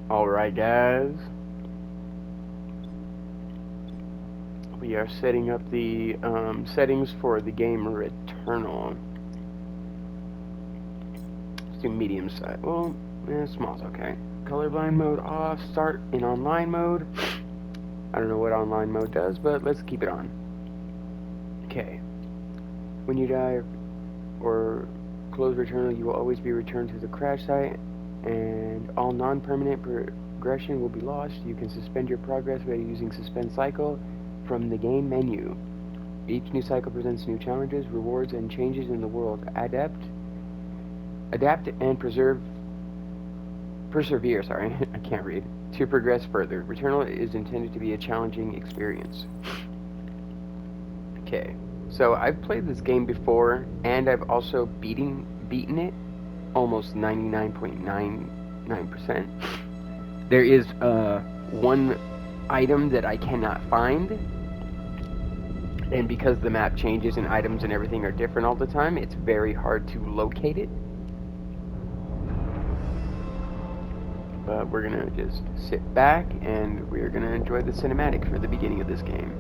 Alright guys, we are setting up the settings for the game Returnal. Let's do medium size. Well, small's okay. Colorblind mode off, start in online mode. I don't know what online mode does, but let's keep it on. Okay. When you die or close Returnal, you will always be returned to the crash site, and all non-permanent progression will be lost. You can suspend your progress by using Suspend Cycle from the game menu. Each new cycle presents new challenges, rewards, and changes in the world. Adapt and persevere, sorry, I can't read, to progress further. Returnal is intended to be a challenging experience. Okay, so I've played this game before, and I've also beaten it almost 99.99%. There is one item that I cannot find, and because the map changes and items and everything are different all the time, it's very hard to locate it. But we're gonna just sit back and we're gonna enjoy the cinematic for the beginning of this game.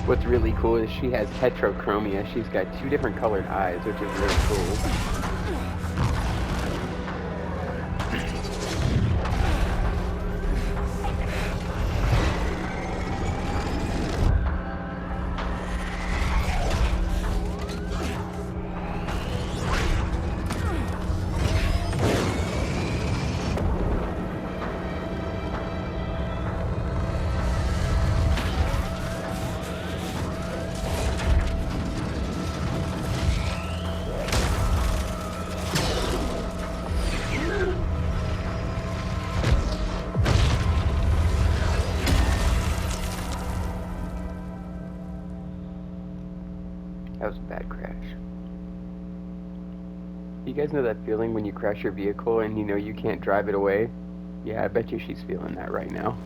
What's really cool is she has heterochromia. She's got two different colored eyes, which is really cool. That was a bad crash. You guys know that feeling when you crash your vehicle and you know you can't drive it away? Yeah, I bet you she's feeling that right now.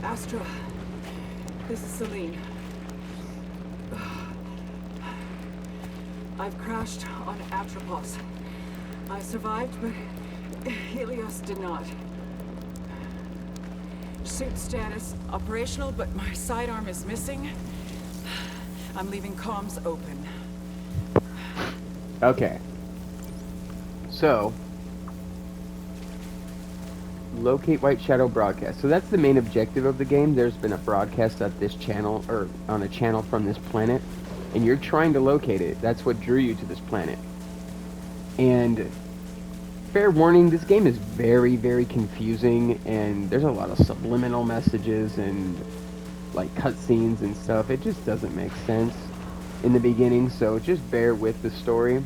Astra, this is Celine. I've crashed on Atropos. I survived, but Helios did not. Suit status operational, but my sidearm is missing. I'm leaving comms open. Okay. So, locate White Shadow broadcast. So that's the main objective of the game. There's been a broadcast at this channel, or on a channel from this planet, and you're trying to locate it. That's what drew you to this planet. And fair warning, this game is very, very confusing, and there's a lot of subliminal messages and like cutscenes and stuff. It just doesn't make sense in the beginning, so just bear with the story.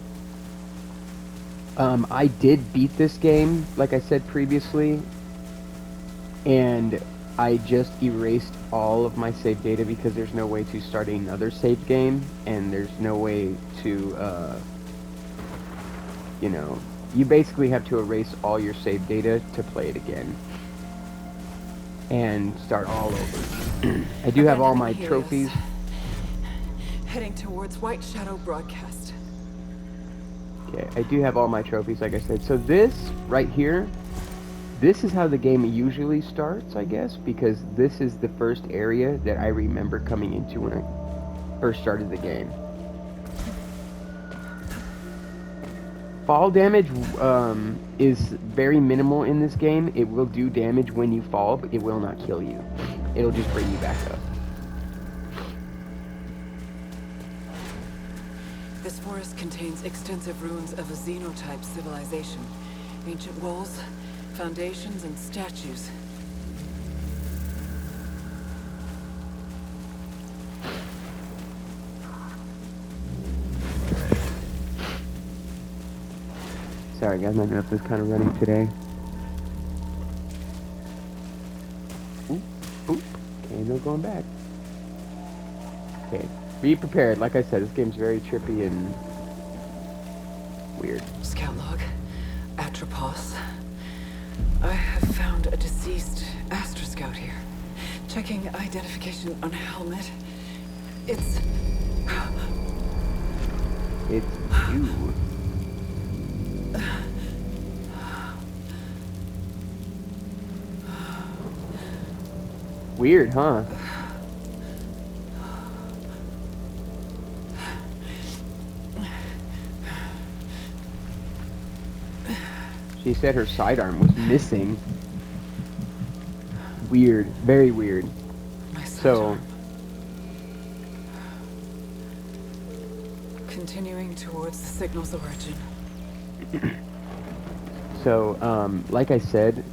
I did beat this game, like I said previously, and I just erased all of my save data because there's no way to start another save game, and there's no way to, you know, you basically have to erase all your save data to play it again and start all over. I do have all my trophies. Heading towards White Shadow Broadcast. Okay, I do have all my trophies, like I said. So this, right here, this is how the game usually starts, I guess, because this is the first area that I remember coming into when I first started the game. Fall damage is very minimal in this game. It will do damage when you fall, but it will not kill you. It'll just bring you back up. This forest contains extensive ruins of a Xenotype civilization. Ancient walls, foundations, and statues. Sorry guys, my mouth is kind of running today. Oop, oop. Okay, no going back. Okay, be prepared. Like I said, this game's very trippy and weird. Scout log. Atropos. I have found a deceased Astra Scout here. Checking identification on helmet. It's you. Weird, huh? She said her sidearm was missing. Weird, very weird. So, continuing towards the signal's origin. so, like I said,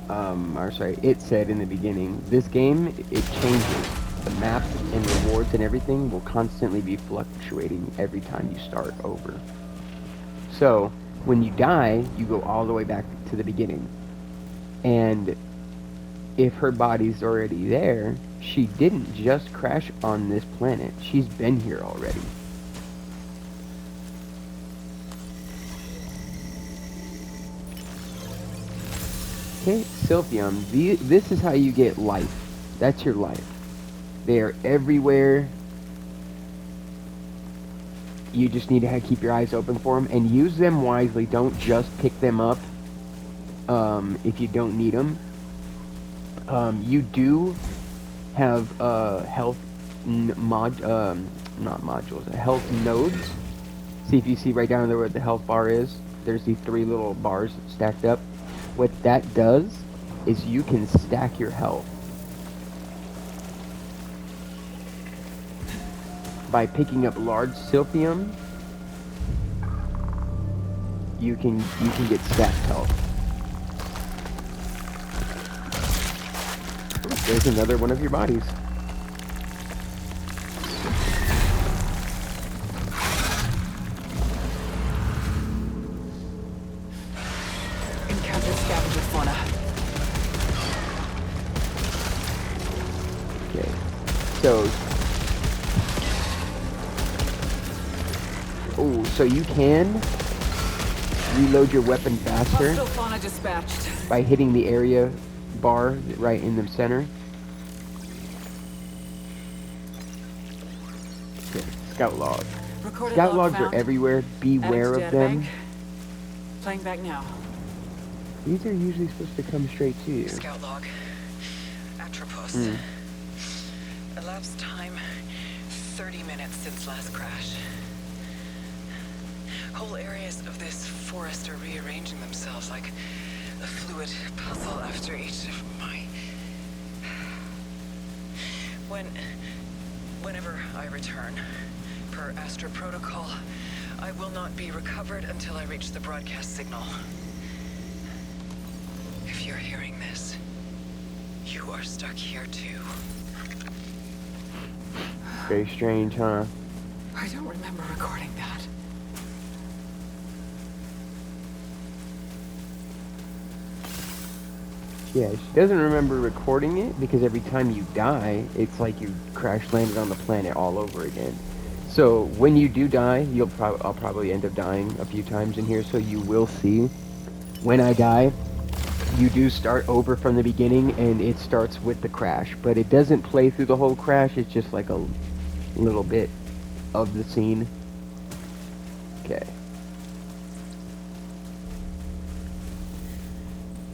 or sorry, it said in the beginning, this game, it changes. The map and rewards and everything will constantly be fluctuating every time you start over. So, when you die, you go all the way back to the beginning. And if her body's already there, she didn't just crash on this planet. She's been here already. Okay, Silphium, this is how you get life. That's your life. They are everywhere. You just need to keep your eyes open for them and use them wisely. Don't just pick them up if you don't need them. You do have health health nodes. See, if you see right down there where the health bar is, there's these 3 little bars stacked up. What that does is you can stack your health by picking up large Silphium. You can get stacked health. There's another one of your bodies. Encountered scavenger fauna. Okay. So so you can reload your weapon faster Hostile fauna dispatched. by hitting the area bar right in the center. Okay, scout log. Recorded Scout log logs found. are everywhere. Beware Added of to them. databank. Playing back now. These are usually supposed to come straight to you. Scout log. Atropos. Elapsed time 30 minutes since last crash. Whole areas of this forest are rearranging themselves like a fluid puzzle after each of my... Whenever I return, per Astra protocol, I will not be recovered until I reach the broadcast signal. If you're hearing this, you are stuck here too. Very strange, huh? I don't remember recording that. Yeah, she doesn't remember recording it because every time you die, it's like you crash landed on the planet all over again. So when you do die, I'll probably end up dying a few times in here, so you will see. When I die, you do start over from the beginning, and it starts with the crash. But it doesn't play through the whole crash, it's just like a little bit of the scene. Okay.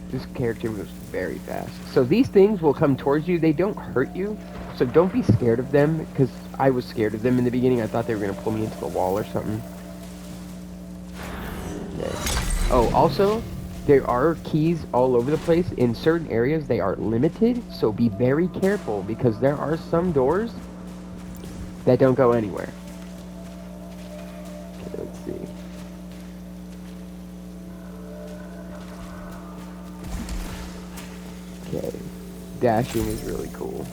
This character moves very fast. So these things will come towards you. They don't hurt you. So don't be scared of them, because I was scared of them in the beginning. I thought they were going to pull me into the wall or something. Okay. Oh, also, there are keys all over the place. In certain areas, they are limited. So be very careful, because there are some doors that don't go anywhere. Okay, let's see. Okay, dashing is really cool.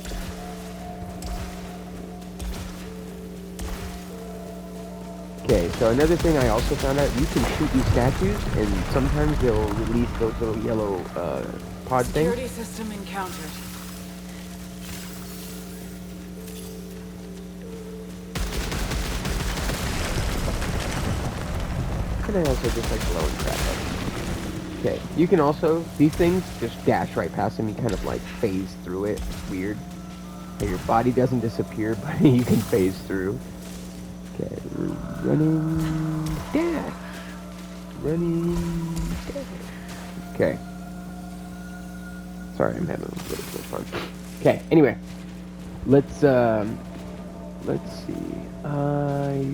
Okay, so another thing I also found out, you can shoot these statues, and sometimes they'll release those little yellow pod things. Security system encountered. And I also just like blowing crap up. Okay, you can also, these things, just dash right past them. You kind of like phase through it. It's weird. Okay, your body doesn't disappear, but you can phase through. Okay, running, dash. Running, dash. Okay. Sorry, I'm having a little bit of fun. Okay, anyway. Let's see. I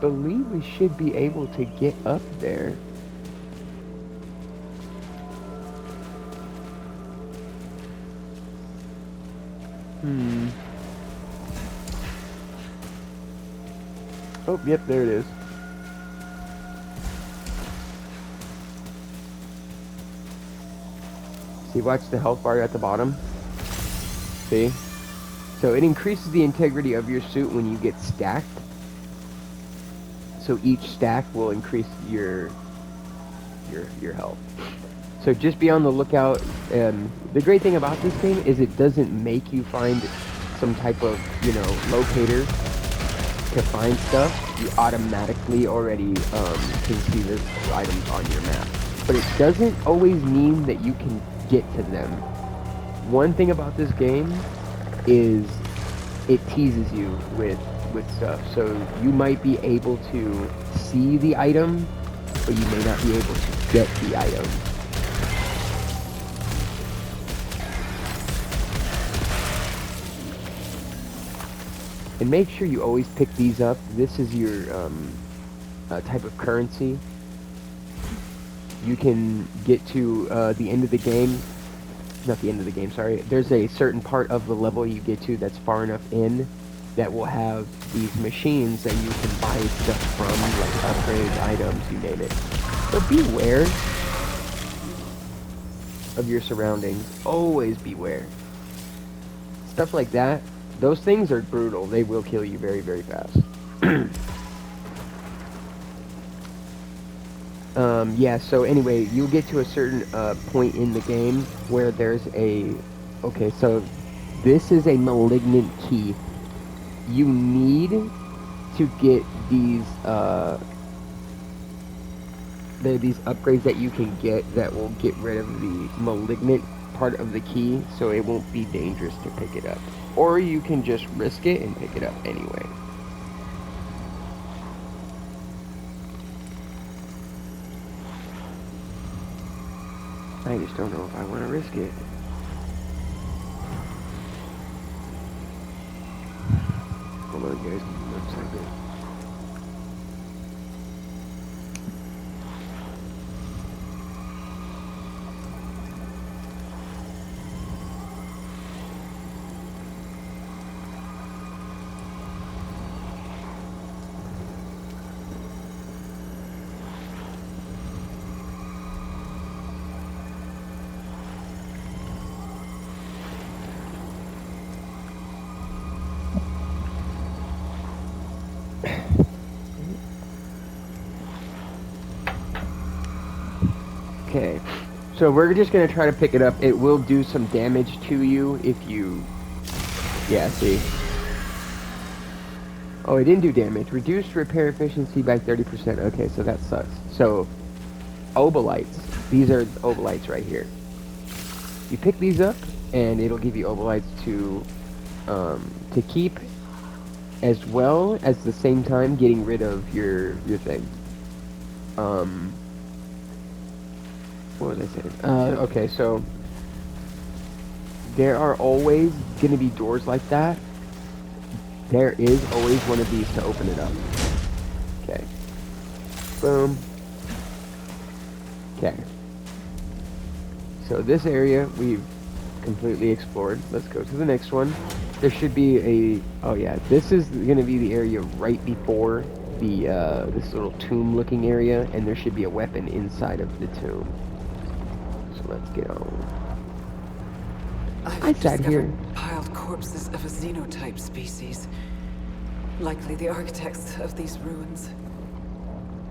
believe we should be able to get up there. Oh, yep, there it is. See, watch the health bar at the bottom. See? So it increases the integrity of your suit when you get stacked. So each stack will increase your health. So just be on the lookout. The great thing about this game is it doesn't make you find some type of, locator to find stuff. You automatically already can see the items on your map. But it doesn't always mean that you can get to them. One thing about this game is it teases you with stuff. So you might be able to see the item, but you may not be able to get the item. And make sure you always pick these up. This is your type of currency. You can get to the end of the game. Not the end of the game, sorry. There's a certain part of the level you get to that's far enough in that will have these machines that you can buy stuff from, like upgrade items, you name it. So beware of your surroundings. Always beware. Stuff like that. Those things are brutal. They will kill you very, very fast. Yeah, so anyway, you'll get to a certain point in the game where there's a... Okay, so this is a malignant key. You need to get these... there are these upgrades that you can get that will get rid of the malignant part of the key, so it won't be dangerous to pick it up. Or you can just risk it and pick it up anyway. I just don't know if I want to risk it. Hold on, guys. One second. Okay, so we're just going to try to pick it up. It will do some damage to you if you... Yeah, see? Oh, it didn't do damage. Reduced repair efficiency by 30%. Okay, so that sucks. So, obolites. These are obolites right here. You pick these up, and it'll give you obolites to to keep, as well as the same time getting rid of your thing. What was I saying? Okay, so there are always going to be doors like that. There is always one of these to open it up. Okay. Boom. Okay. So this area we've completely explored. Let's go to the next one. There should be a... Oh yeah, this is going to be the area right before the this little tomb-looking area, and there should be a weapon inside of the tomb. So let's get on. I've sat here. discovered piled corpses of a xenotype species. Likely the architects of these ruins.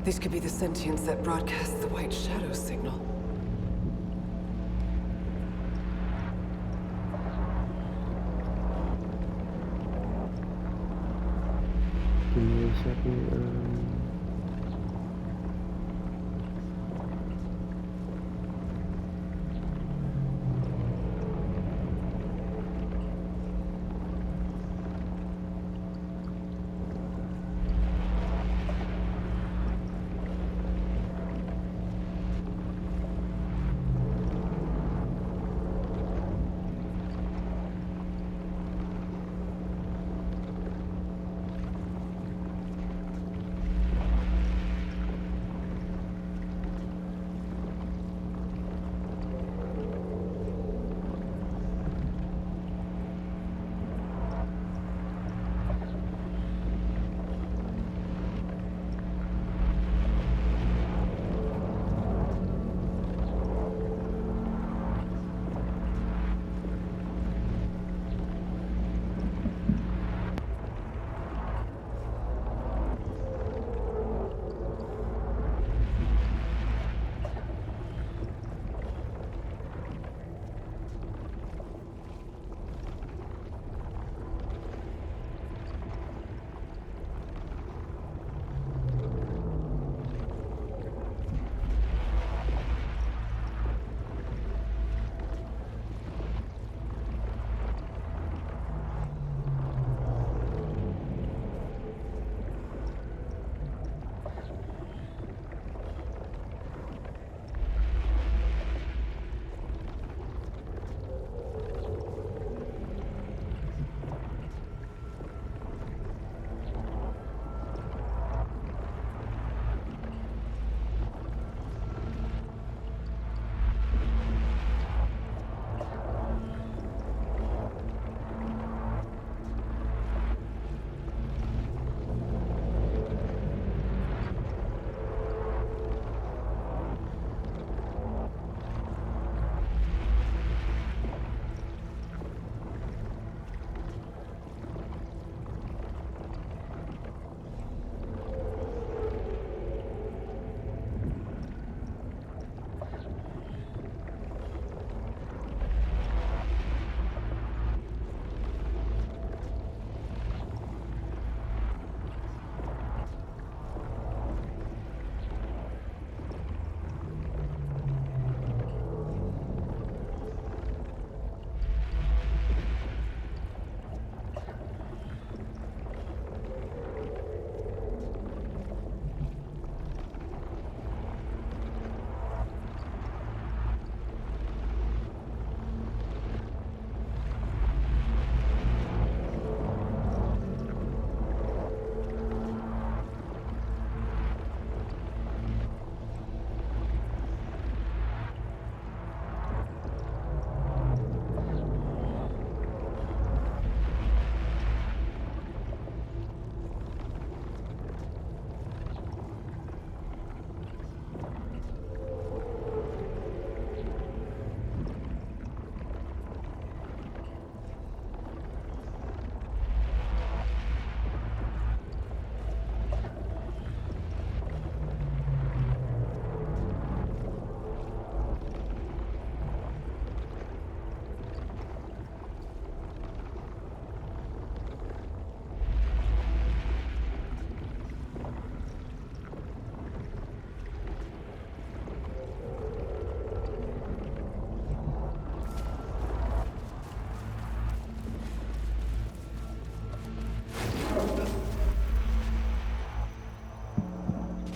These could be the sentients that broadcast the White Shadow signal. Give me a second.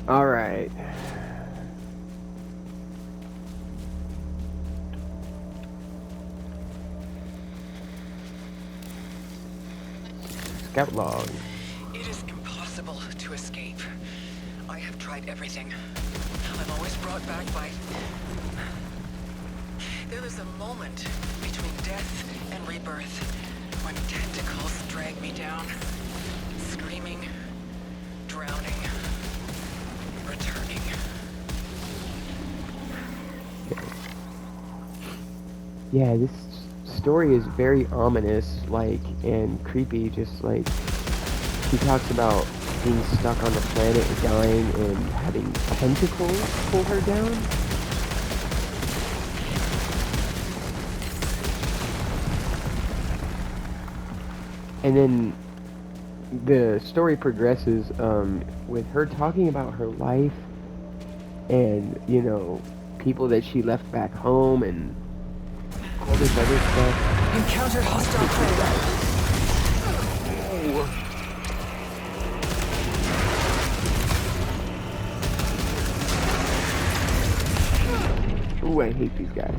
Alright. Scout log. It is impossible to escape. I have tried everything. I'm always brought back by... There is a moment between death and rebirth when tentacles drag me down. Screaming, drowning, returning. Yeah, this story is very ominous, like, and creepy, just like, he talks about being stuck on the planet and dying and having tentacles pull her down. And then the story progresses with her talking about her life and, you know, people that she left back home and all this other stuff. Encountered hostile prey. Ooh, I hate these guys.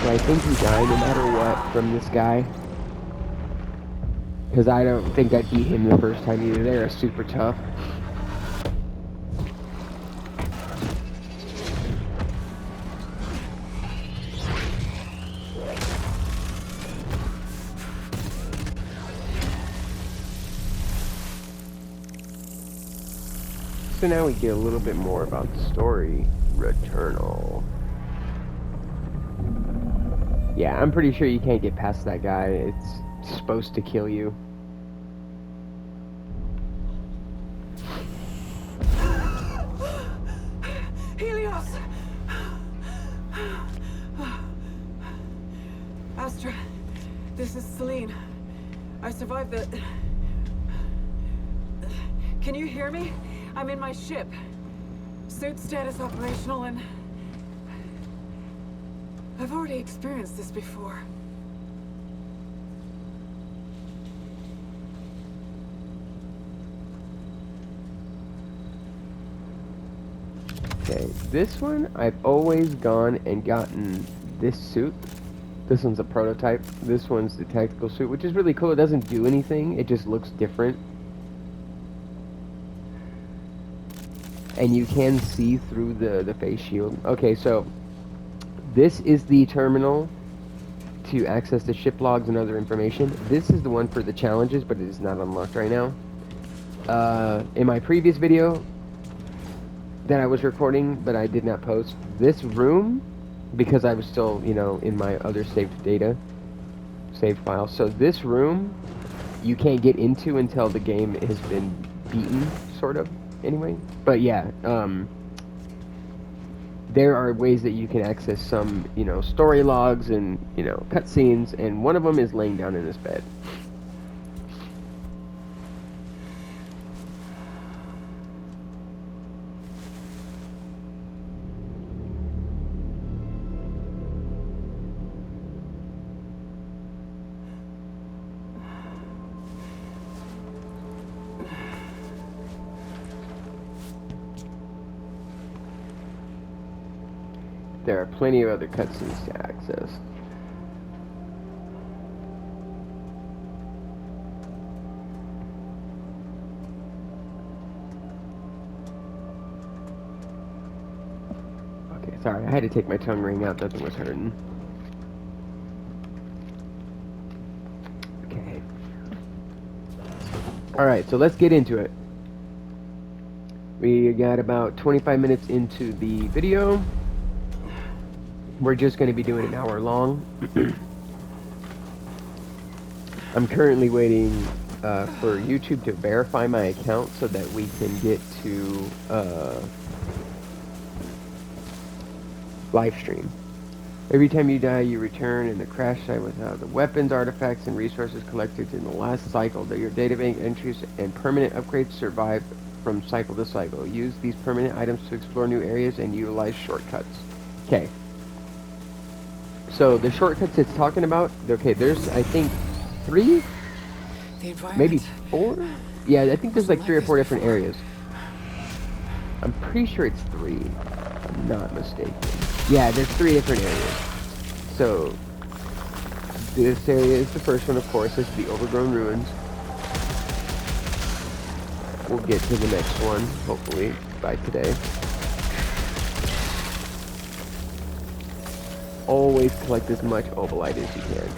So I think you die no matter what from this guy. Because I don't think I beat him the first time either. They're super tough. So now we get a little bit more about the story. Returnal. Yeah, I'm pretty sure you can't get past that guy. It's supposed to kill you. Helios! Astra, this is Celine. I survived the... Can you hear me? I'm in my ship. Suit status operational and... I've already experienced this before. Okay, this one, I've always gone and gotten this suit. This one's a prototype. This one's the tactical suit, which is really cool. It doesn't do anything. It just looks different. And you can see through the face shield. Okay, so this is the terminal to access the ship logs and other information. This is the one for the challenges, but it is not unlocked right now. In my previous video that I was recording, but I did not post, this room, because I was still, you know, in my other saved file. So this room, you can't get into until the game has been beaten, sort of, anyway. But yeah, there are ways that you can access some, you know, story logs and, you know, cutscenes, and one of them is laying down in this bed. There are plenty of other cutscenes to access. Okay, sorry, I had to take my tongue ring out, nothing was hurting. Okay. Alright, so let's get into it. We got about 25 minutes into the video. We're just going to be doing an hour long. I'm currently waiting for YouTube to verify my account so that we can get to live stream. Every time you die, you return in the crash site with the weapons, artifacts, and resources collected in the last cycle. That your databank entries and permanent upgrades survive from cycle to cycle. Use these permanent items to explore new areas and utilize shortcuts. Okay. So the shortcuts it's talking about, okay, there's, I think, 3? Maybe 4? Yeah, I think there's like 3 or 4 different areas. I'm pretty sure it's 3, if I'm not mistaken. Yeah, there's 3 different areas. So, this area is the first one, of course. It's the Overgrown Ruins. We'll get to the next one, hopefully, by today. Always collect as much Obolite as you can.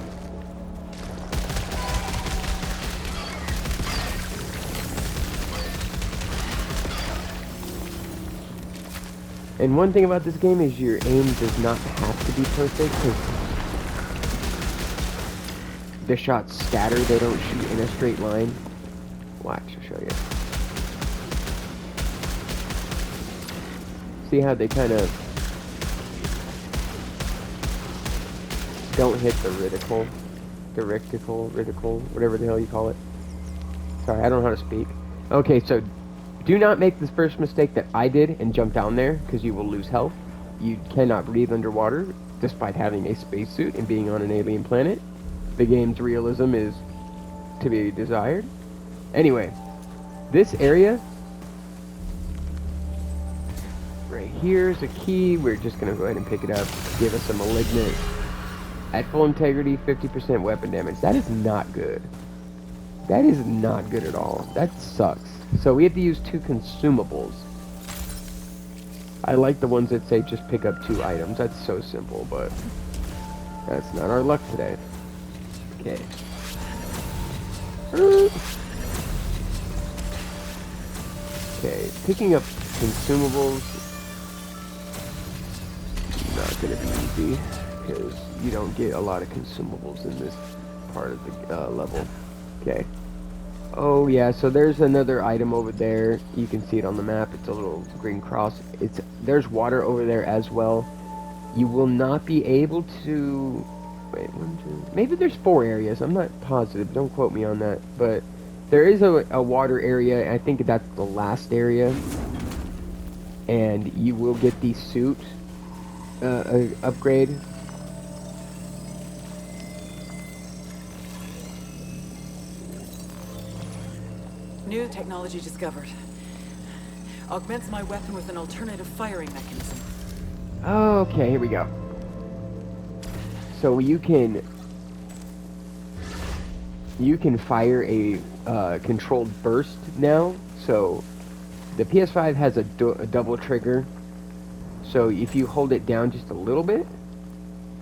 And one thing about this game is your aim does not have to be perfect, because the shots scatter, they don't shoot in a straight line. Watch, I'll show you. See how they kind of don't hit the reticle, whatever the hell you call it. Sorry, I don't know how to speak. Okay, so do not make this first mistake that I did and jump down there, because you will lose health. You cannot breathe underwater, despite having a spacesuit and being on an alien planet. The game's realism is to be desired. Anyway, this area right here is a key. We're just going to go ahead and pick it up. Give us a Malignant. At full integrity, 50% weapon damage. That is not good. That is not good at all. That sucks. So we have to use 2 consumables. I like the ones that say just pick up 2 items. That's so simple, but that's not our luck today. Okay. Okay, picking up consumables is not going to be easy, because you don't get a lot of consumables in this part of the level. Okay. Oh yeah, so there's another item over there. You can see it on the map. It's a little green cross. There's water over there as well. You will not be able to... Wait, 1, 2... Maybe there's 4 areas. I'm not positive. Don't quote me on that. But there is a water area. I think that's the last area. And you will get the suit upgrade. New technology discovered. Augments my weapon with an alternative firing mechanism. Okay, here we go. So you can fire a controlled burst now. So the PS5 has a double trigger. So if you hold it down just a little bit,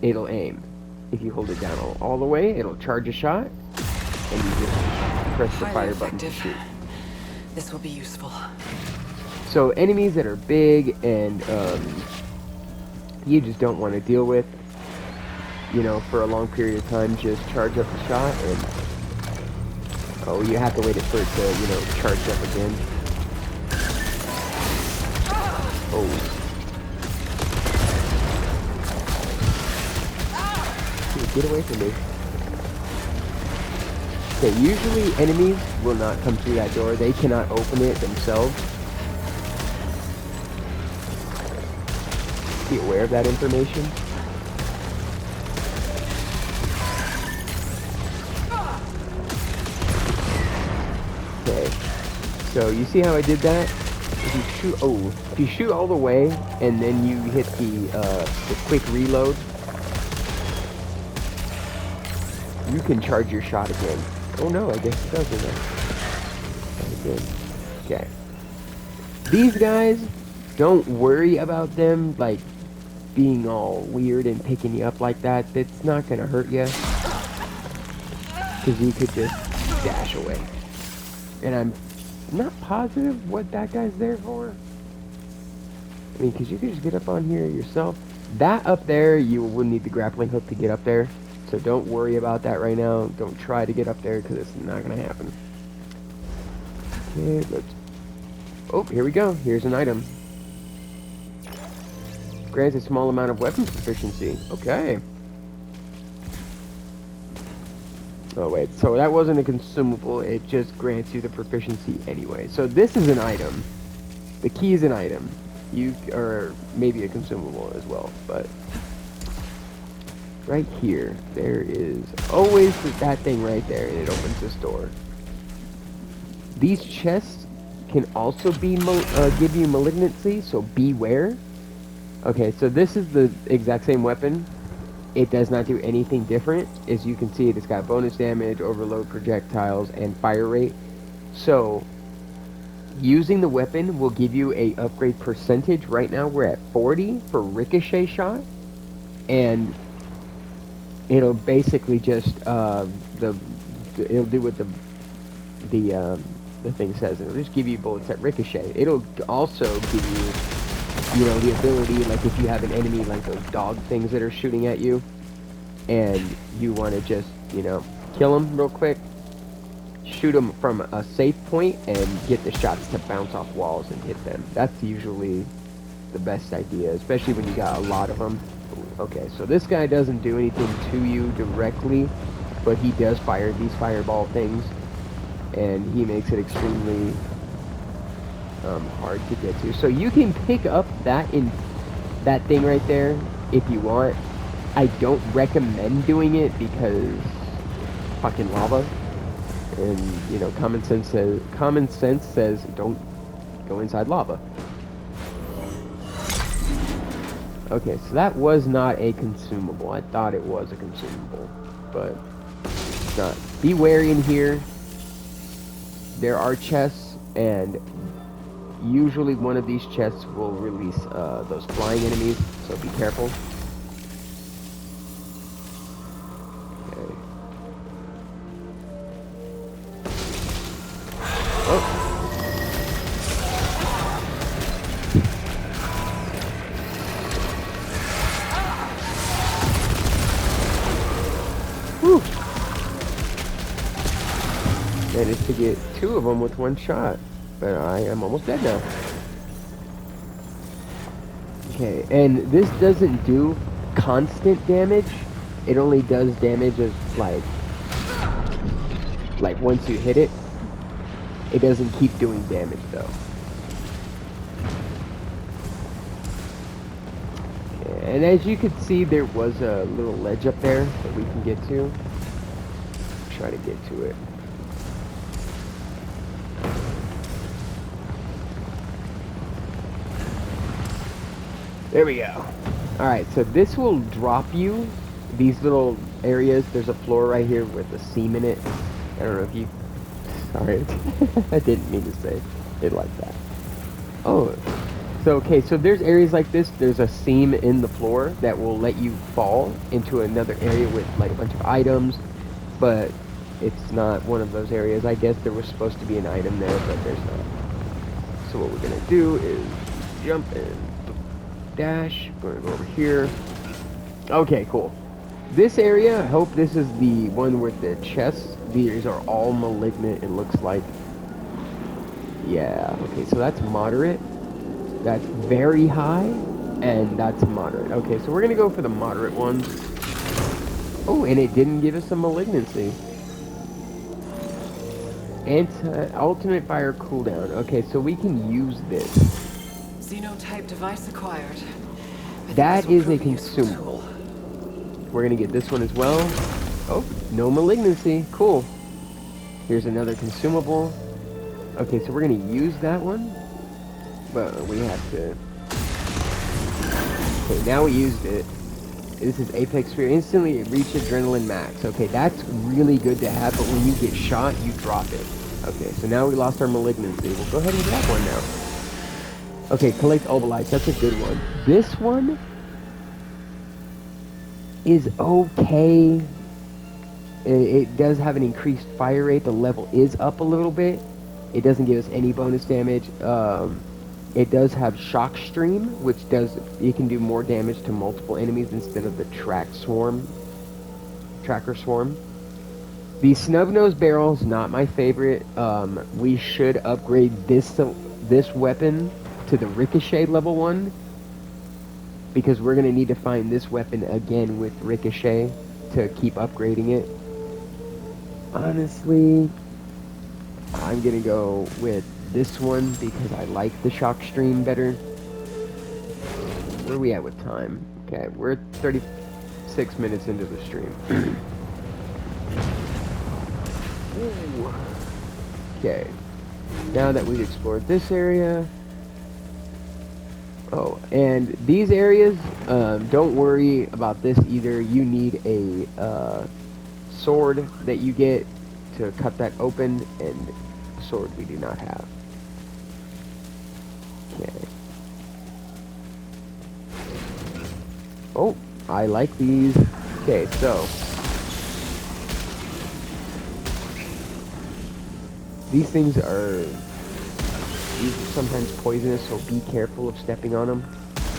it'll aim. If you hold it down all the way, it'll charge a shot, and you just press the fire button to shoot. This will be useful. So enemies that are big and you just don't want to deal with, you know, for a long period of time, just charge up the shot, and oh, you have to wait for it to, you know, charge up again. Oh. Dude, get away from me. Okay, usually enemies will not come through that door. They cannot open it themselves. Be aware of that information. Okay, so you see how I did that? If you shoot all the way and then you hit the quick reload, you can charge your shot again. Oh no, I guess it doesn't. Again. Okay. These guys, don't worry about them like being all weird and picking you up like that. It's not gonna hurt you, because you could just dash away. And I'm not positive what that guy's there for. I mean, because you could just get up on here yourself. That up there, you will need the grappling hook to get up there. So don't worry about that right now. Don't try to get up there, because it's not going to happen. Okay, let's... Oh, here we go. Here's an item. Grants a small amount of weapon proficiency. Okay. Oh, wait. So that wasn't a consumable. It just grants you the proficiency anyway. So this is an item. The key is an item. Or maybe a consumable as well, but... Right here, there is always that thing right there, and it opens this door. These chests can also be give you malignancy, so beware. Okay, so this is the exact same weapon. It does not do anything different. As you can see, it's got bonus damage, overload projectiles, and fire rate. So, using the weapon will give you a upgrade percentage. Right now, we're at 40 for ricochet shot, and it'll basically just it'll do what the thing says. It'll just give you bullets that ricochet. It'll also give you, the ability, like if you have an enemy like those dog things that are shooting at you, and you want to just, kill them real quick, shoot them from a safe point, and get the shots to bounce off walls and hit them. That's usually the best idea, especially when you got a lot of them. Okay, so this guy doesn't do anything to you directly, but he does fire these fireball things, and he makes it extremely hard to get to. So you can pick up that thing right there if you want. I don't recommend doing it because fucking lava, and common sense says don't go inside lava. Okay, so that was not a consumable. I thought it was a consumable, but it's not. Be wary in here. There are chests, and usually one of these chests will release those flying enemies, so be careful. Okay. Oh. Whew. Managed to get 2 of them with 1 shot, but I am almost dead now. Okay, and this doesn't do constant damage. It only does damage as like once you hit it. It doesn't keep doing damage though. Okay, and as you can see, there was a little ledge up there that we can get to. Try to get to it. There we go. Alright, so this will drop you these little areas. There's a floor right here with a seam in it. I don't know if you... Sorry, I didn't mean to say it like that. Oh, so okay, so there's areas like this. There's a seam in the floor that will let you fall into another area with like a bunch of items, but it's not one of those areas. I guess there was supposed to be an item there, but there's not. So what we're gonna do is jump in, dash. We're gonna go over here. Okay, cool. This area, I hope this is the one with the chests. These are all malignant, it looks like. Yeah, okay, so that's moderate. That's very high, and that's moderate. Okay, so we're gonna go for the moderate ones. Oh, and it didn't give us a malignancy. Ultimate fire cooldown. Okay, so we can use this. Xenotype device acquired. That is a consumable. We're gonna get this one as well. Oh, no malignancy. Cool. Here's another consumable. Okay, so we're gonna use that one, but we have to. Okay, now we used it. This is Apex Fear. Instantly reach adrenaline max. Okay, that's really good to have, but when you get shot, you drop it. Okay, so now we lost our malignancy. We'll go ahead and grab one now. Okay, collect Obolites. That's a good one. This one is okay. It does have an increased fire rate. The level is up a little bit. It doesn't give us any bonus damage. It does have Shock Stream, which it can do more damage to multiple enemies instead of the Tracker Swarm. The Snub-Nosed Barrel is not my favorite. We should upgrade this weapon to the Ricochet level 1, because we're going to need to find this weapon again with Ricochet to keep upgrading it. Honestly, I'm going to go with this one because I like the Shock Stream better. Where are we at with time? Okay, we're 36 minutes into the stream. Okay. Now that we've explored this area... Oh, and these areas, don't worry about this either. You need a sword that you get to cut that open, and a sword we do not have. Okay. Oh, I like these. Okay, so these things are sometimes poisonous, so be careful of stepping on them.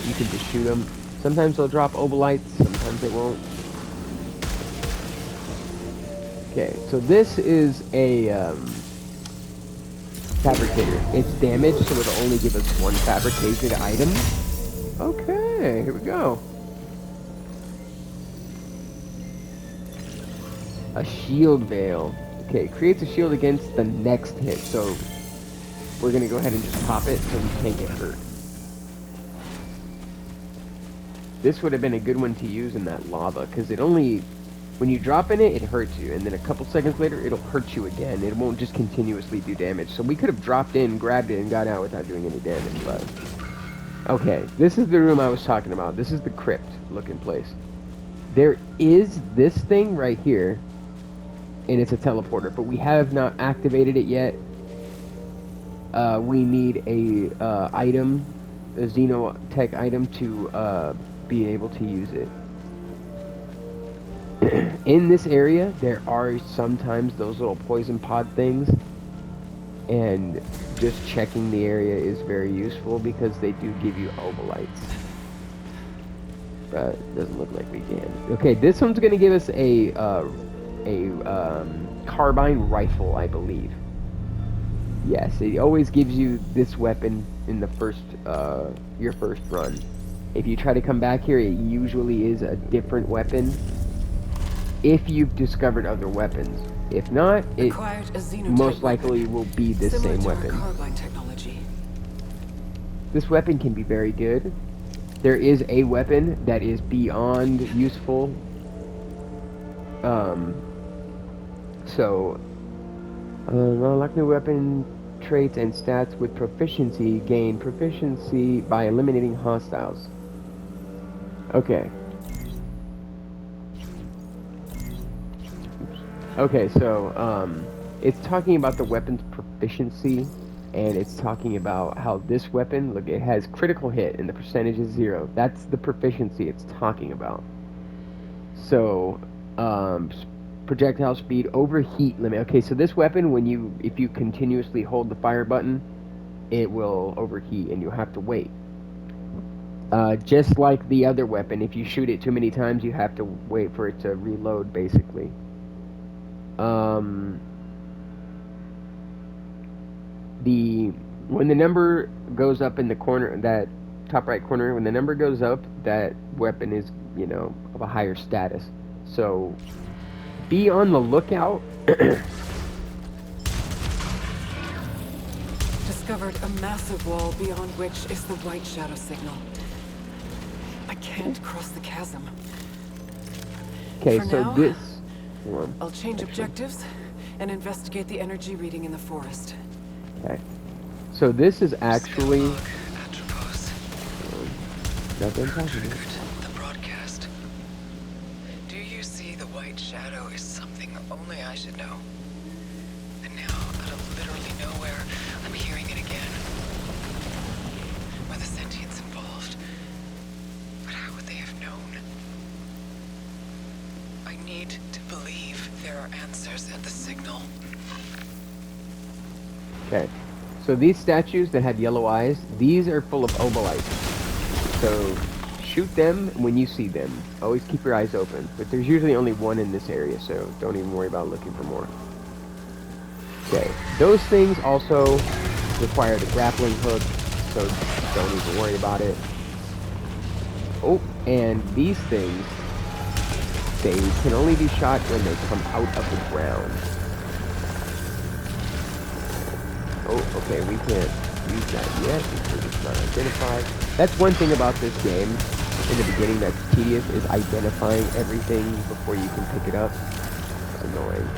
You can just shoot them. Sometimes they'll drop obolites, sometimes they won't. Okay, so this is a fabricator. It's damaged, so it'll only give us one fabricated item. Okay, here we go. A shield veil. Okay, creates a shield against the next hit, so we're gonna go ahead and just pop it so we can't get hurt. This would have been a good one to use in that lava, because it only... When you drop in it, it hurts you, and then a couple seconds later, it'll hurt you again. It won't just continuously do damage. So we could have dropped in, grabbed it, and got out without doing any damage, but... Okay, this is the room I was talking about. This is the crypt-looking place. There is this thing right here, and it's a teleporter, but we have not activated it yet. We need a item, a Xenotech item, to be able to use it. In this area, there are sometimes those little poison pod things, and just checking the area is very useful because they do give you obolites. But it doesn't look like we can. Okay, this one's gonna give us a carbine rifle, I believe. Yes, it always gives you this weapon in the first, your first run. If you try to come back here, it usually is a different weapon. If you've discovered other weapons. If not, it most likely will be this same weapon. Carbine technology. This weapon can be very good. There is a weapon that is beyond useful. Unlock new weapon traits and stats with proficiency. Gain proficiency by eliminating hostiles. Okay. Okay, so, it's talking about the weapon's proficiency, and it's talking about how this weapon, look, it has critical hit, and the percentage is 0. That's the proficiency it's talking about. So, projectile speed, overheat limit. Okay, so this weapon, if you continuously hold the fire button, it will overheat, and you'll have to wait. Just like the other weapon, if you shoot it too many times, you have to wait for it to reload, basically. When the number goes up in the corner, that top right corner, when the number goes up, that weapon is, of a higher status. So, be on the lookout. Discovered a massive wall beyond which is the White Shadow signal. I can't cross the chasm. Okay, For so now, this... I'll change objectives and investigate the energy reading in the forest. Okay. So this is actually... Atropos. Nothing possible. The broadcast. Do you see the White Shadow is something only I should know? And now, out of literally nowhere, I'm hearing it again. Were the sentients involved? But how would they have known? I need to believe there are answers at the signal. Okay. So these statues that have yellow eyes, these are full of obolites. So shoot them when you see them. Always keep your eyes open. But there's usually only one in this area, so don't even worry about looking for more. Okay. Those things also require the grappling hook, so don't even worry about it. Oh, and these things, they can only be shot when they come out of the ground. Oh, okay, we can't use that yet because it's not identified. That's one thing about this game in the beginning that's tedious, is identifying everything before you can pick it up. It's annoying.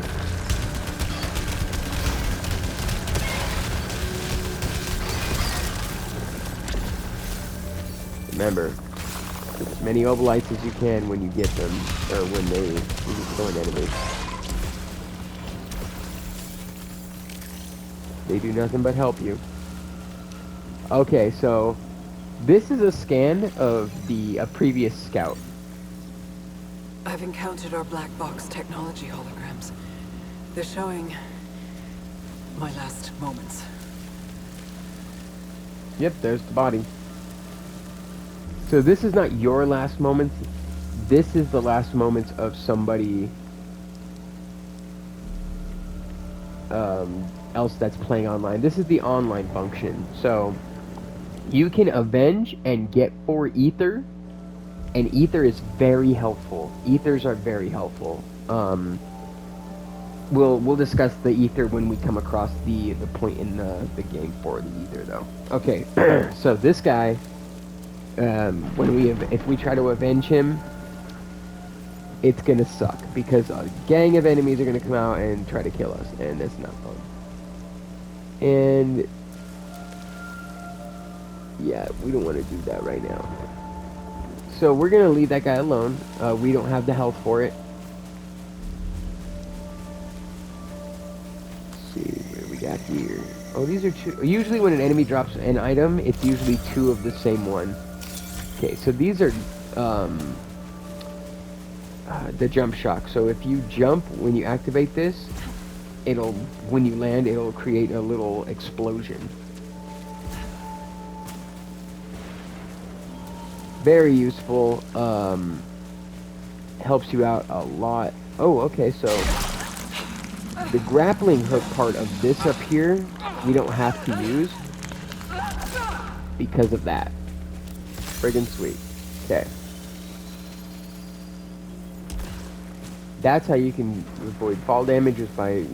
Remember, get as many obolites as you can when you get them, or when you kill an enemy. They do nothing but help you. Okay, so this is a scan of the previous scout. I've encountered our black box technology holograms. They're showing my last moments. Yep, there's the body. So this is not your last moments. This is the last moments of somebody else that's playing online. This is the online function. So you can avenge and get 4 ether, and ether is very helpful. Ethers are very helpful. We'll discuss the ether when we come across the point in the game for the ether, though. Okay, so this guy, if we try to avenge him, it's gonna suck because a gang of enemies are gonna come out and try to kill us, and it's not fun. And yeah, we don't want to do that right now. So we're gonna leave that guy alone. We don't have the health for it. Let's see what we got here. Oh, these are 2. Usually when an enemy drops an item, it's usually 2 of the same one. Okay, so these are the jump shock. So if you jump, when you activate this, when you land, it'll create a little explosion. Very useful. Helps you out a lot. Oh, okay, so the grappling hook part of this up here, we don't have to use because of that. Friggin' sweet. Okay. That's how you can avoid fall damage, is by,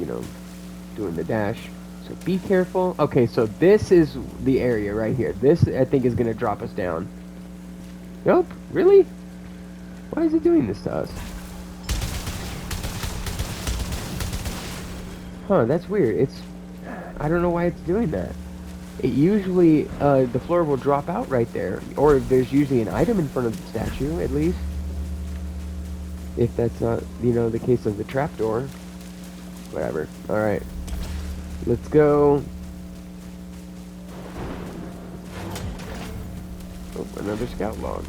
doing the dash. So be careful. Okay, so this is the area right here. This, I think, is going to drop us down. Nope. Really? Why is it doing this to us? Huh, that's weird. I don't know why it's doing that. It usually, the floor will drop out right there. Or there's usually an item in front of the statue, at least. If that's not, the case of the trapdoor. Whatever. Alright. Let's go. Oh, another scout log.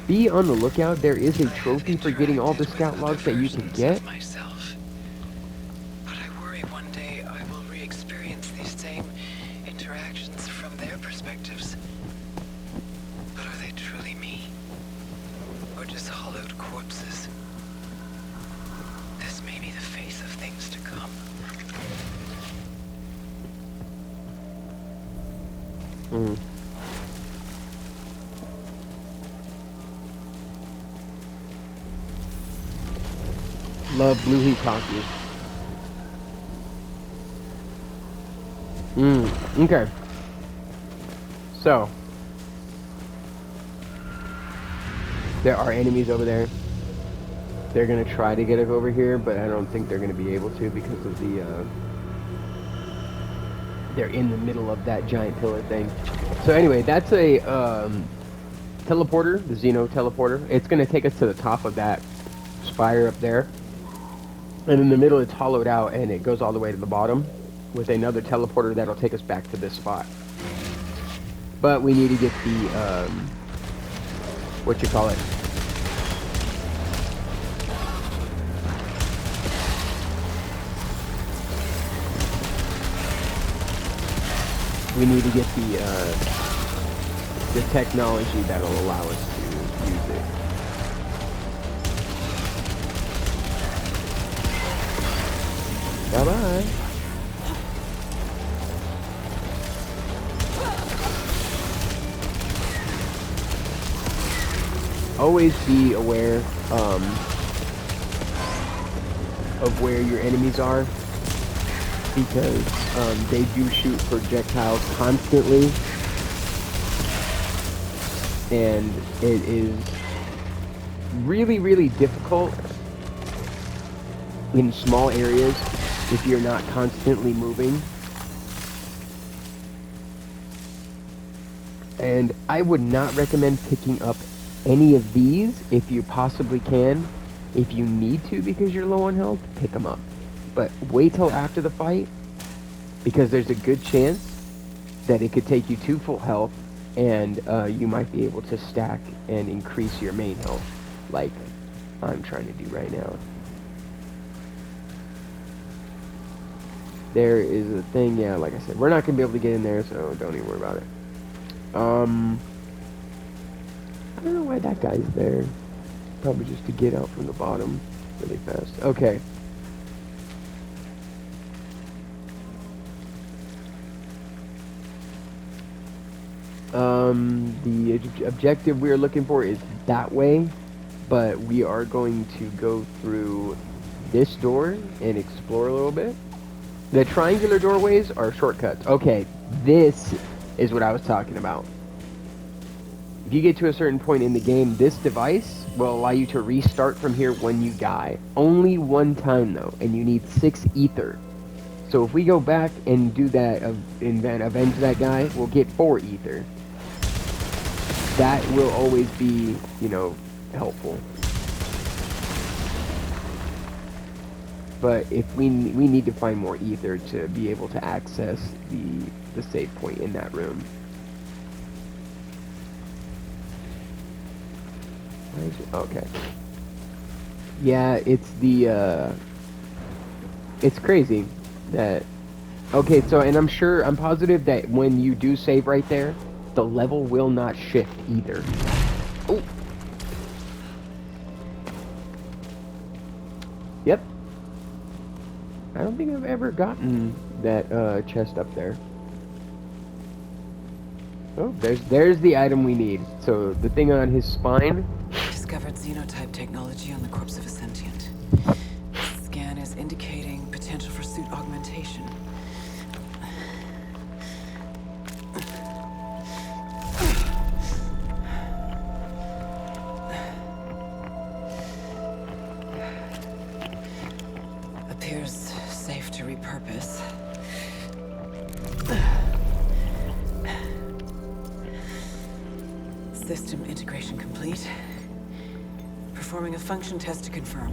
Be on the lookout. There is a trophy for getting all the scout logs that you can get. Myself. But I worry one day I will re-experience these same interactions from their perspectives. But are they truly me? Or just hollowed corpses? This may be the face of things to come. Hmm. Love Blue Heat Hockey. Okay. So, there are enemies over there. They're gonna try to get us over here, but I don't think they're gonna be able to because of the, they're in the middle of that giant pillar thing. So anyway, that's a, teleporter, the Xeno teleporter. It's gonna take us to the top of that spire up there. And in the middle, it's hollowed out, and it goes all the way to the bottom with another teleporter that'll take us back to this spot. But we need to get the, we need to get the technology that'll allow us to use it. Bye-bye. Always be aware of where your enemies are, because they do shoot projectiles constantly, and it is really, really difficult in small areas if you're not constantly moving. And I would not recommend picking up any of these if you possibly can. If you need to because you're low on health, pick them up. But wait till after the fight, because there's a good chance that it could take you to full health, and you might be able to stack and increase your main health, like I'm trying to do right now. There is a thing, yeah, like I said, we're not going to be able to get in there, so don't even worry about it. I don't know why that guy's there. Probably just to get out from the bottom really fast. Okay. The objective we're looking for is that way, but we are going to go through this door and explore a little bit. The triangular doorways are shortcuts. Okay, this is what I was talking about. If you get to a certain point in the game, this device will allow you to restart from here when you die. Only one time though, and you need 6 ether. So if we go back and do that, avenge that guy, we'll get 4 ether. That will always be, you know, helpful. But if we need to find more ether to be able to access the save point in that room. Okay. Yeah, it's the it's crazy that okay, so and I'm positive that when you do save right there, the level will not shift either. Oh. Yep. I don't think I've ever gotten that chest up there. Oh, there's the item we need. So the thing on his spine. Discovered xenotype technology on the corpse of a sentient. Scan is indicating potential for suit augmentation. Appears safe to repurpose. System integration complete. Performing a function test to confirm.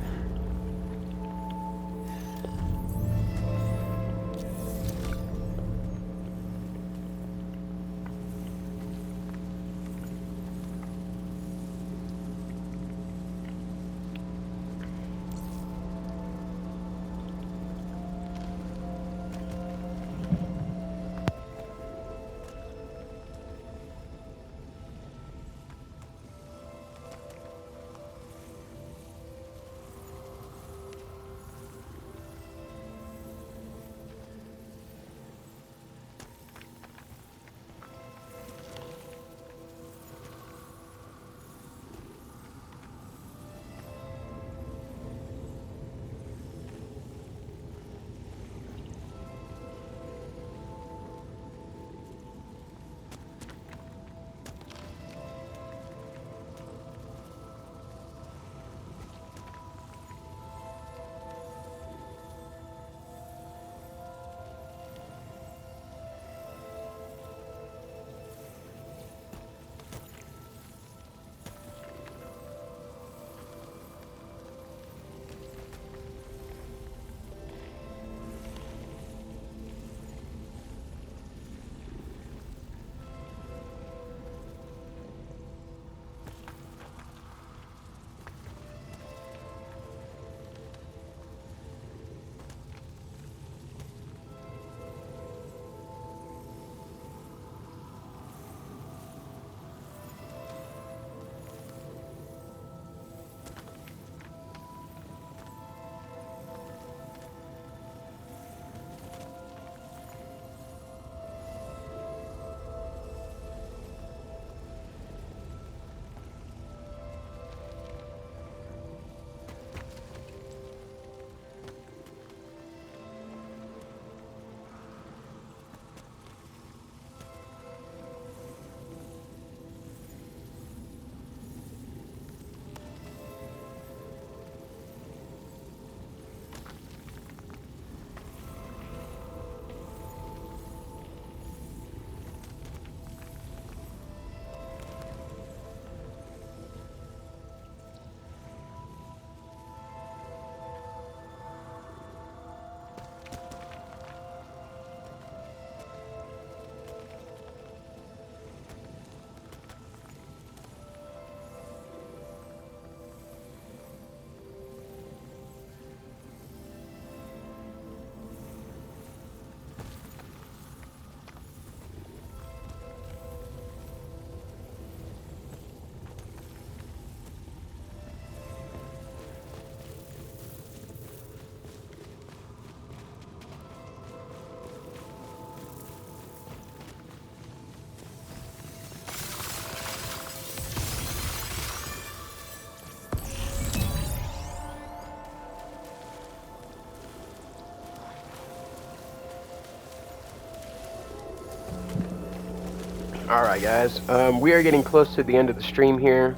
Alright guys, we are getting close to the end of the stream here.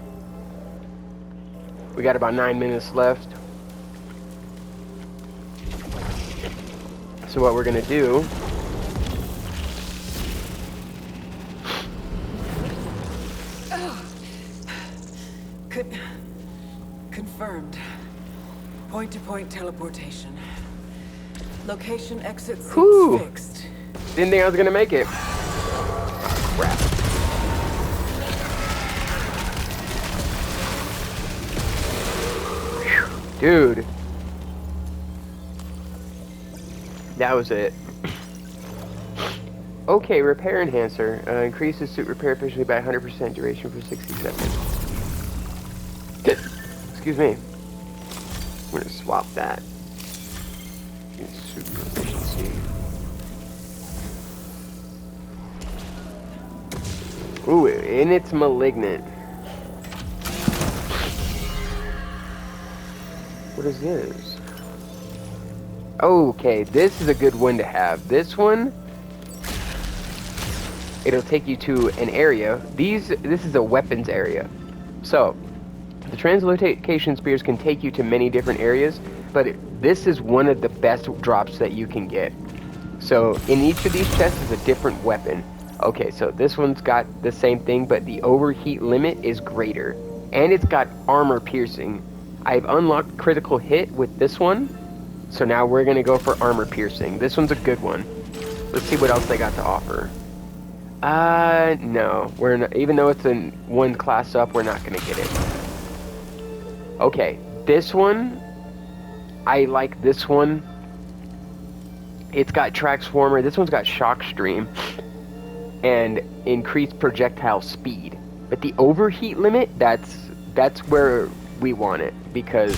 We got about 9 minutes left. So what we're gonna do Confirmed. Point-to-point teleportation. Location exit Whew. seems fixed. Didn't think I was gonna make it. Crap. Whew. Dude. That was it. Okay, repair enhancer. Increases suit repair efficiency by 100% duration for 60 seconds. Excuse me. I'm gonna swap that. Suit efficiency. Ooh, and it's malignant. What is this? Okay, this is a good one to have. This one, it'll take you to an area. This is a weapons area. So, the translocation spears can take you to many different areas, but this is one of the best drops that you can get. So, in each of these chests is a different weapon. Okay, so this one's got the same thing, but the overheat limit is greater. And it's got armor piercing. I've unlocked critical hit with this one, so now we're gonna go for armor piercing. This one's a good one. Let's see what else they got to offer. No, we're not, even though it's in one class up, we're not gonna get it. Okay, this one, I like this one. It's got Traxformer. This one's got Shock Stream and increased projectile speed. But the overheat limit, that's where we want it, because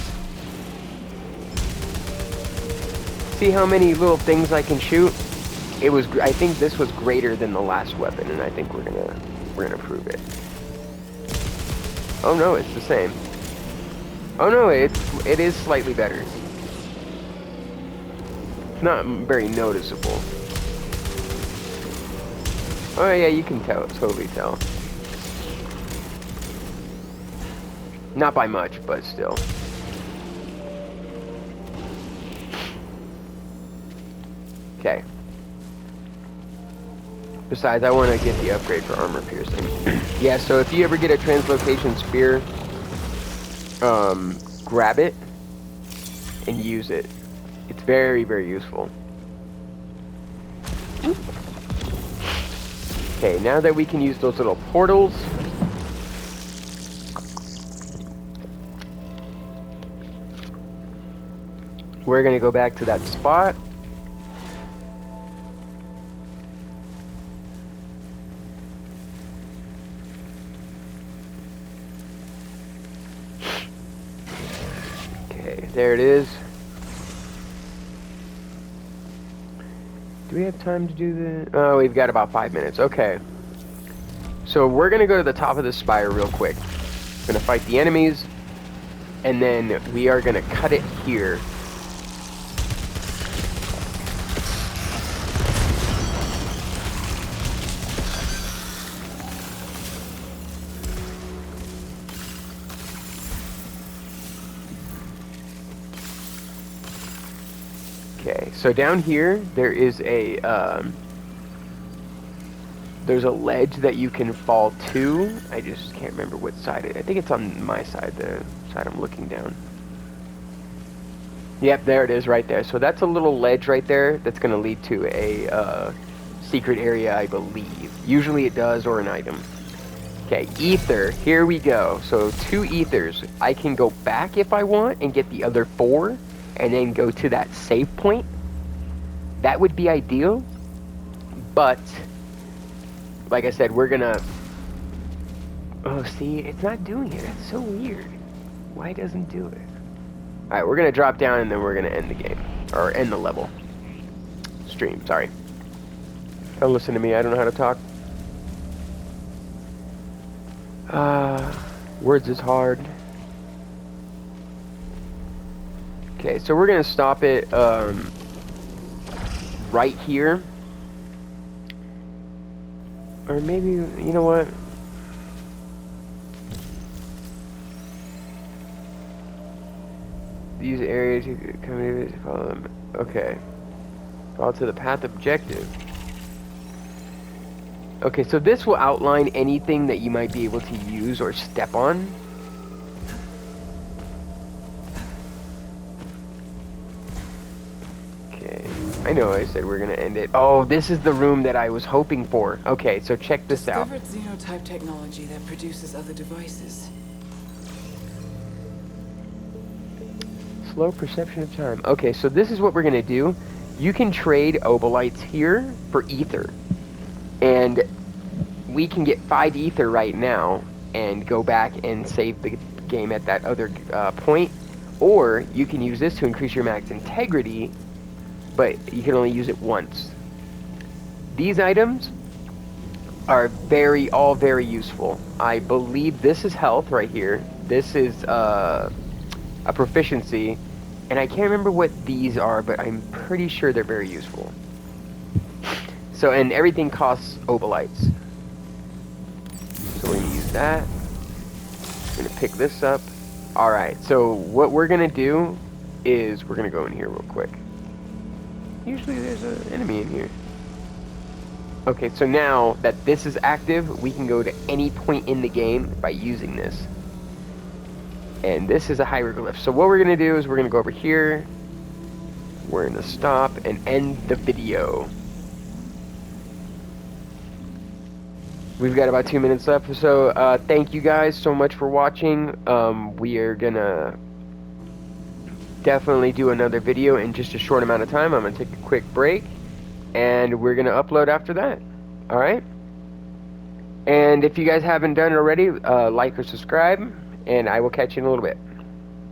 see how many little things I can shoot? It was, I think this was greater than the last weapon, and I think we're gonna prove it. Oh no, it's the same. Oh no, it is slightly better. It's not very noticeable. Oh yeah, you can totally tell. Not by much, but still. Okay. Besides, I want to get the upgrade for armor piercing. Yeah, so if you ever get a translocation spear, grab it and use it. It's very, very useful. Okay, now that we can use those little portals, we're gonna go back to that spot. Okay, there it is. Do we have time to do the... Oh, we've got about 5 minutes. Okay. So we're gonna go to the top of the spire real quick. We're gonna fight the enemies, and then we are gonna cut it here. Okay, so down here there is a there's a ledge that you can fall to. I just can't remember what side I think it's on my side, the side I'm looking down. Yep, there it is right there. So that's a little ledge right there that's going to lead to a secret area, I believe. Usually it does, or an item. Okay, ether, here we go. So 2 ethers. I can go back if I want and get the other 4 and then go to that save point. That would be ideal, but like I said, we're gonna... Oh, see, it's not doing it. That's so weird. Why doesn't it do it? Alright, we're gonna drop down and then we're gonna end the game. Or end the level. Stream, sorry. Don't listen to me, I don't know how to talk. Words is hard. Okay, so we're gonna stop it, right here. Or maybe, you know what? These areas you could come in to follow them. Okay. Follow to the path objective. Okay, so this will outline anything that you might be able to use or step on. Okay. I know I said we're gonna end it. Oh, this is the room that I was hoping for. Okay, so check this out. Discovered xenotype technology that produces other devices. Slow perception of time. Okay, so this is what we're gonna do. You can trade obolites here for ether. And we can get 5 ether right now and go back and save the game at that other point. Or you can use this to increase your max integrity, but you can only use it once. These items are all very useful. I believe this is health right here. This is a proficiency. And I can't remember what these are, but I'm pretty sure they're very useful. So, and everything costs obolites. So we're going to use that. We're going to pick this up. Alright, so what we're going to do is we're going to go in here real quick. Usually there's an enemy in here. Okay, so now that this is active, we can go to any point in the game by using this. And this is a hieroglyph. So what we're going to do is we're going to go over here. We're going to stop and end the video. We've got about 2 minutes left. So thank you guys so much for watching. We are going to definitely do another video in just a short amount of time. I'm going to take a quick break. And we're going to upload after that. Alright? And if you guys haven't done it already, like or subscribe. And I will catch you in a little bit.